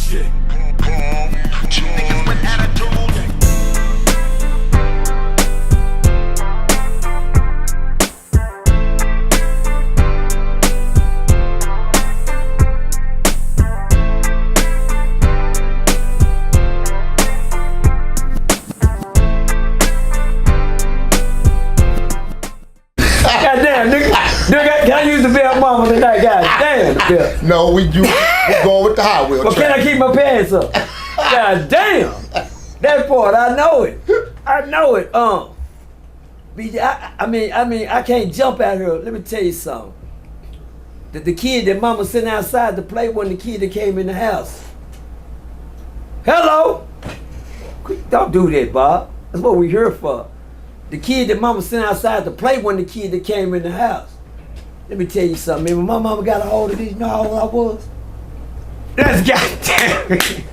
shit. Two niggas with attitude. Goddamn, nigga, can I use the Bell Mama tonight? Goddamn, the Bell. No, we going with the Hot Wheel. Well, can I keep my pants up? God damn. That part, I know it. I know it. BJ, I mean, I can't jump out here. Let me tell you something. The kid that mama sent outside to play wasn't the kid that came in the house. Hello? Don't do that, Bob. That's what we here for. The kid that mama sent outside to play wasn't the kid that came in the house. Let me tell you something, man. When my mama got a hold of these, you know how old I was? That's goddamn.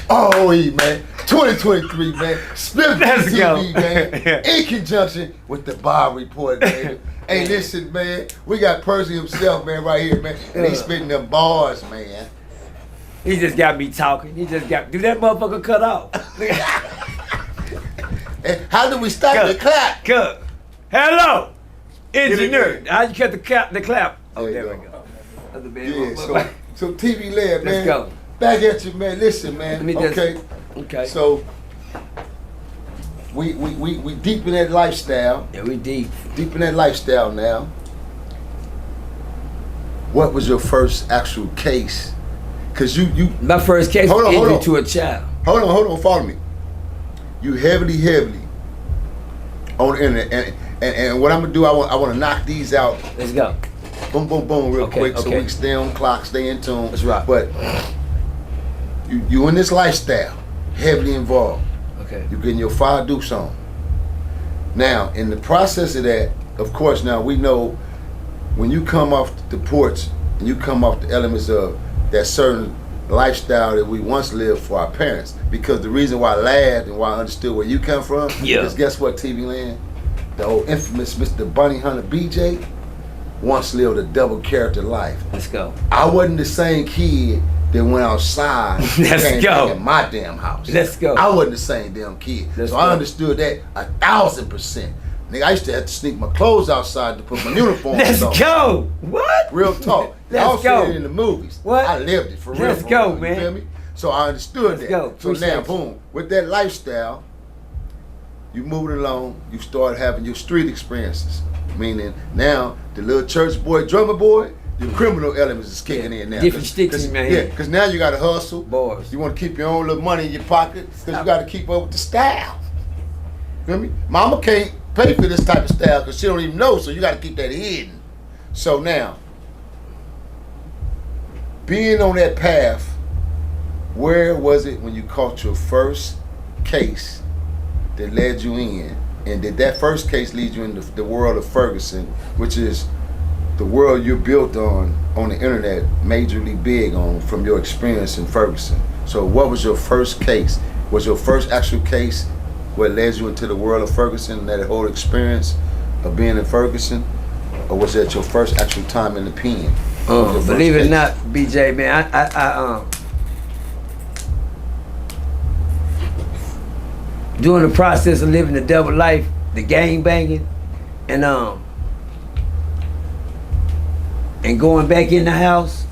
R.O.E, man. 2023, man. Split Let's go. TV, man. In conjunction with the Bob Report, man. Hey, listen, man. We got Percy himself, man, right here, man. And he's spitting them bars, man. He just got me talking. He just got, do that motherfucker cut off? And how do we start the clap? Cut. Hello, engineer. How you cut the clap? Oh, There you there we go. go. That's a bad Yeah, motherfucker. so TV Land, man. Let's go. Back at you, man. Listen, man. Let me just- Okay. Okay. So we deep in that lifestyle. Yeah, we deep. Deep in that lifestyle now. What was your first actual case? Cause you My first case Hold was on, hold injury on. to a child. hold on, follow me. You heavily on the internet, and what I'm gonna do, I want to knock these out, Let's go. boom, boom, boom, real Okay, quick, so we okay. can stay on clock, stay in tune. That's right. But you in this lifestyle, heavily involved. Okay. You getting your fire dukes on. Now, in the process of that, of course, now we know when you come off the porch and you come off the elements of that certain lifestyle that we once lived for our parents, because the reason why I laughed and why I understood where you come from is, guess what, TV Land? The old infamous Mr. Bunny Hunter BJ once lived a double character life. Let's go. I wasn't the same kid that went outside Let's came go. back in my damn house. Let's go. I wasn't the same damn kid. Let's so go. I understood that 1,000%. Nigga, I used to have to sneak my clothes outside to put my uniform Let's on. go. What? Real talk. Let's Y'all go. see it in the movies. What? I lived it for real. Let's for go, real, man. You feel me? So I understood Let's that. go. So Appreciate now, you. boom, with that lifestyle, you moving along, you start having your street experiences. Meaning now, the little church boy, drummer boy, the criminal elements is kicking in now. Different sticks in my hand. Yeah, because now you got to hustle. Boys. You want to keep your own little money in your pocket because you got to keep up with the style. Feel me? Mama can't pay for this type of style because she don't even know, so you got to keep that hidden. So now, being on that path, where was it when you caught your first case that led you in? And did that first case lead you into the world of Ferguson, which is the world you're built on the internet, majorly big on from your experience in Ferguson? So what was your first case? Was your first actual case what led you into the world of Ferguson and that whole experience of being in Ferguson? Or was that your first actual time in the pen? Believe it or not, BJ, man, I during the process of living the double life, the gang banging, and going back in the house,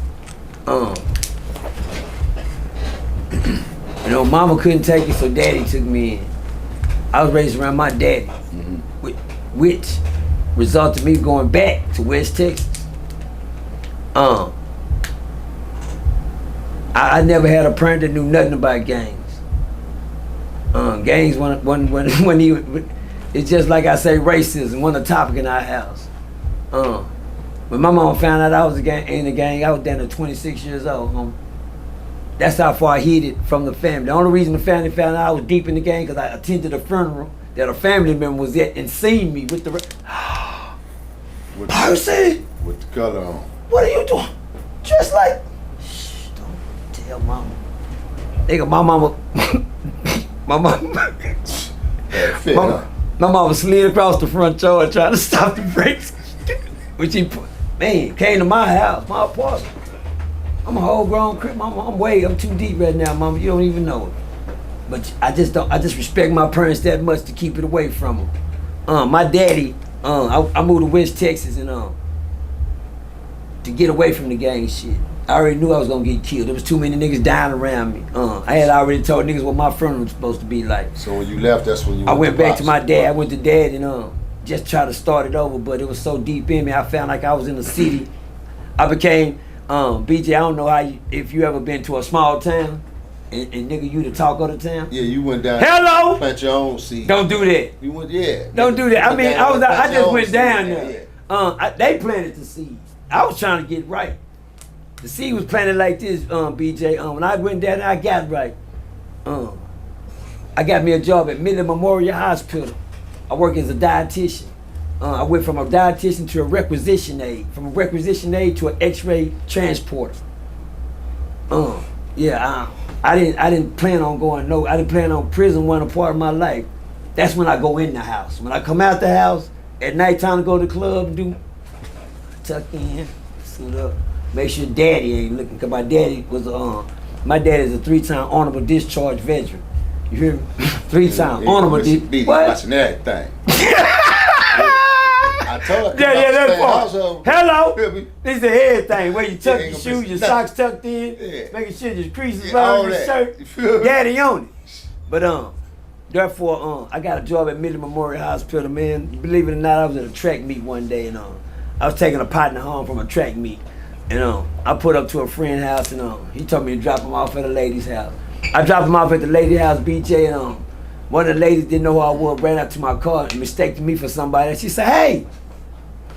you know, mama couldn't take it, so daddy took me in. I was raised around my daddy, which resulted in me going back to West Texas. I never had a parent that knew nothing about gangs. Gangs, when it's just like I say, racism, wasn't a topic in our house. When my mama found out I was in the gang, I was down to 26 years old. That's how far I hid it from the family. The only reason the family found out I was deep in the gang because I attended a funeral that a family member was at and seen me with the Percy, with the color on. what are you doing? Just like, shh, don't tell mama. Nigga, my mama, Fit, huh? my mama slid across the front yard trying to stop the brakes. Which he, man, came to my house, my apartment. I'm a whole grown crip. I'm too deep right now, mama. You don't even know it. But I just respect my parents that much to keep it away from them. My daddy, I moved to West Texas and to get away from the gang shit. I already knew I was gonna get killed. There was too many niggas dying around me. I had already told niggas what my funeral was supposed to be like. So when you left, that's when you I went back to my dad. I went to dad and just tried to start it over, but it was so deep in me. I found like I was in the city. I became BJ. I don't know if you ever been to a small town and nigga you the talk of the town. Yeah, you went down. Hello. Plant your own seed. Don't do that. You went, yeah. Don't do that. I mean, I just went down there. there. They planted the seeds. I was trying to get right. The seed was planted like this, BJ. When I went down there, I got right. I got me a job at Midland Memorial Hospital. I work as a dietitian. I went from a dietitian to a requisition aide. From a requisition aide to an X-ray transporter. Yeah, I didn't plan on going. No, I didn't plan on prison one a part of my life. That's when I go in the house. When I come out the house at nighttime to go to the club and do tuck in, suit up, make sure daddy ain't looking. Cause my daddy is a 3-time honorable discharge veteran. You hear me? 3-time honorable discharge. What? Watching everything. I told her. Yeah, that's also. Hello. Feel me? This is the head thing where you tuck Yeah, your ain't shoes, gonna your miss socks tucked in, Yeah. making sure your creases Yeah, all around your that. shirt. You feel me? Daddy on it. But therefore, I got a job at Midland Memorial Hospital, man. Believe it or not, I was at a track meet one day, and I was taking a partner home from a track meet, and I put up to a friend's house, and he told me to drop him off at a lady's house. I dropped him off at the lady's house, BJ, and one of the ladies didn't know who I was, ran out to my car and mistaken me for somebody. And she said, "Hey,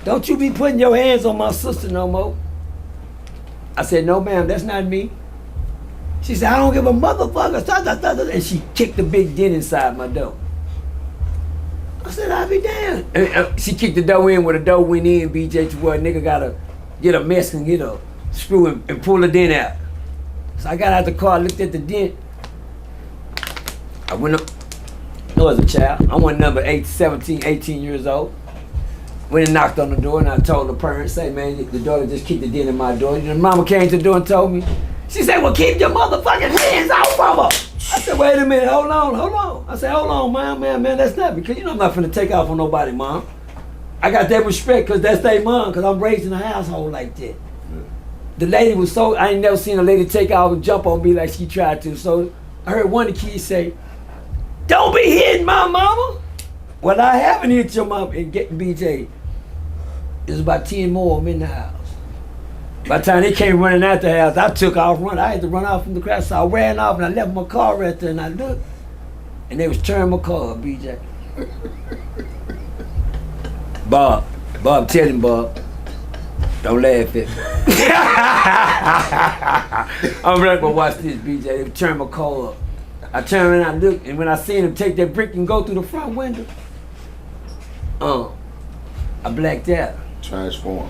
don't you be putting your hands on my sister no more." I said, "No, ma'am, that's not me." She said, "I don't give a motherfucker." And she kicked a big dent inside my door. I said, "I'll be damned." And she kicked the door in where the door went in, BJ, to where a nigga gotta get a mess and get a screw and pull the dent out. So I got out the car, looked at the dent. I went up. I was a child. I went number 17, 18 years old. Went and knocked on the door, and I told the parents, "Say, man, the daughter just kicked the dent in my door." And mama came to the door and told me. She said, "Well, keep your motherfucking hands off of her." I said, "Wait a minute, hold on." I said, "Hold on, man, that's not because I'm not finna take off on nobody, mom. I got that respect because that's their mom, because I'm raised in a household like that." The lady was I ain't never seen a lady take off and jump on me like she tried to. So I heard one of the kids say, "Don't be hitting my mama." Well, I haven't hit your mom and getting BJ. There's about 10 more of them in the house. By the time they came running out the house, I took off running. I had to run off from the crowd, so I ran off and I left my car right there and I looked. And they was turning my car up, BJ. Bob, tell him, Bob. Don't laugh at me. I'm like, "Well, watch this, BJ." They turned my car up. I turned and I looked, and when I seen him take that brick and go through the front window, I blacked out. Transform.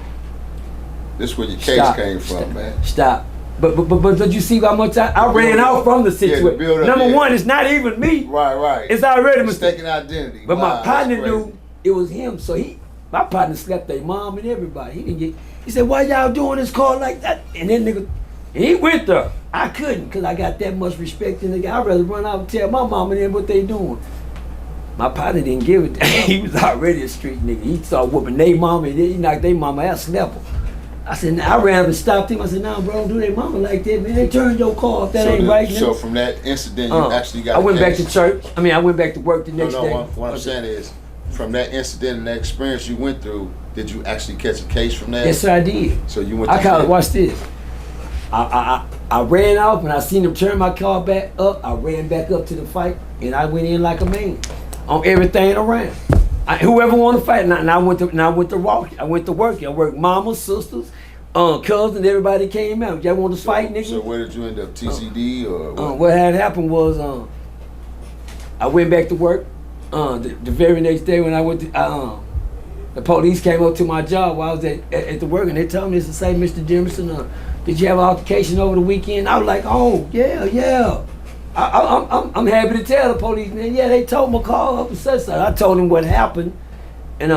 This is where your case came from, man. Stop. But you see how much I ran out from the situation. build-up, Number yeah. one, it's not even me. Right. It's already mistaken identity. But Wow, my partner that's knew crazy. it was him, so my partner slept their mom and everybody. He said, "Why y'all doing this call like that?" And then nigga, he went there. I couldn't, because I got that much respect in the guy. I'd rather run out and tell my mom and them what they doing. My partner didn't give it. He was already a street nigga. He started whooping their mama, and then he knocked their mama out, slept her. I said, I ran up and stopped him. I said, "Nah, bro, don't do their mama like that, man. They turned your car off. That ain't right." So from that incident, you actually got I went a case. back to church. I went back to work the next day. What I'm saying is, from that incident and that experience you went through, did you actually catch a case from that? Yes, sir, I did. So you went. I call it. Watch this. I ran off and I seen him turn my car back up. I ran back up to the fight and I went in like a man on everything around. Whoever want to fight, and I went to walk. I went to work. I worked mamas, sisters, cousins. Everybody came out. Y'all want to fight, nigga? So where did you end up? TCD or what? What had happened was I went back to work. The very next day when I went to the police came up to my job while I was at the work, and they told me to say, "Mr. Jimerson, did you have an altercation over the weekend?" I was like, "Oh, yeah. I'm happy to tell the police, man. Yeah, they told my car up and such. I told him what happened, and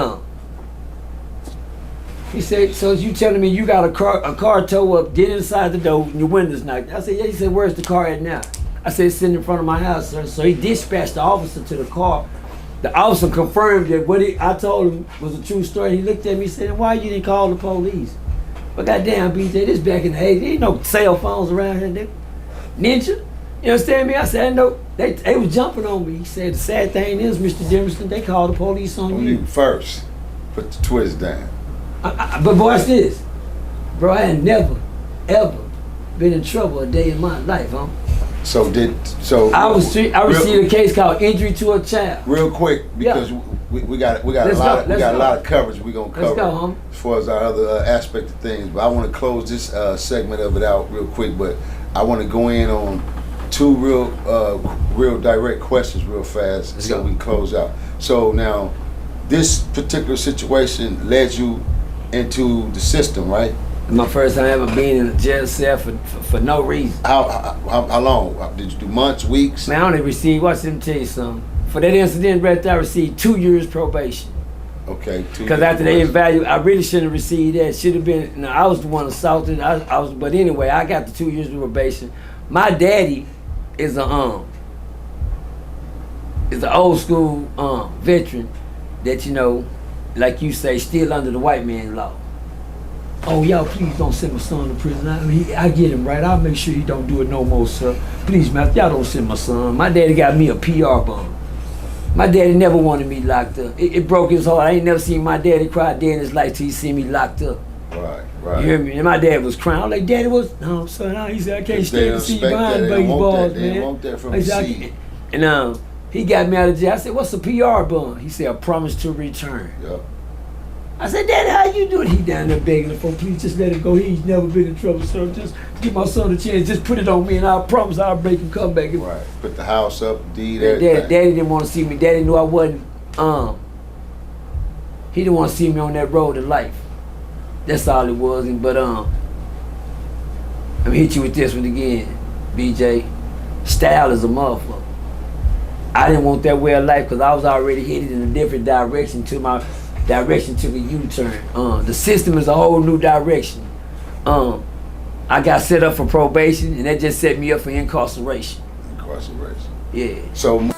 He said, so you telling me you got a car tow up, get inside the door, and your windows knocked? I said, yeah. He said, where's the car at now? I said, it's sitting in front of my house, sir. So he dispatched the officer to the car. The officer confirmed that what I told him was a true story. He looked at me and said, why you didn't call the police? But goddamn, BJ, this back in the 80s. There ain't no cell phones around here, nigga. Ninja? You understand me? I said, no. They was jumping on me. He said, the sad thing is, Mr. Jimmerson, they called the police on you. First. Put the twist down. But watch this. Bro, I had never, ever been in trouble a day in my life, huh? I received a case called injury to a child. Real quick, because we got a lot of coverage we're gonna cover. Let's go, homie. As far as our other aspect of things, but I want to close this segment of it out real quick. But I want to go in on two real direct questions real fast, so we can close out. So now, this particular situation led you into the system, right? My first time ever being in a jail cell for no reason. How long? Did you do months, weeks? Man, I only received, watch them tell you something. For that incident right there, I received 2 years probation. Okay, 2 years. Because after they evaluated, I really shouldn't have received that. Should have been, I was the one assaulted. But anyway, I got the 2 years of probation. My daddy is an old school veteran that, you know, like you say, still under the white man law. Oh, y'all, please don't send my son to prison. I get him right. I'll make sure he don't do it no more, sir. Please, man, y'all don't send my son. My daddy got me a PR bond. My daddy never wanted me locked up. It broke his heart. I ain't never seen my daddy cry a day in his life till he seen me locked up. Right. You hear me? And my dad was crying. I'm like, Daddy, what's... No, son, he said, I can't stand to see you behind baseballs, man. They want that from the seed. And he got me out of jail. I said, what's a PR bond? He said, a promise to return. Yep. I said, Daddy, how you do it? He down there begging the folks, please just let him go. He's never been in trouble, sir. Just give my son a chance. Just put it on me, and I promise I'll make him come back. Right. Put the house up, deed, everything. Daddy didn't want to see me. Daddy knew I wasn't. He didn't want to see me on that road to life. That's all it was. But I'm gonna hit you with this one again, BJ. Style is a motherfucker. I didn't want that way of life because I was already headed in a different direction to my. Direction took a U-turn. The system is a whole new direction. I got set up for probation, and that just set me up for incarceration. Incarceration. Yeah. So.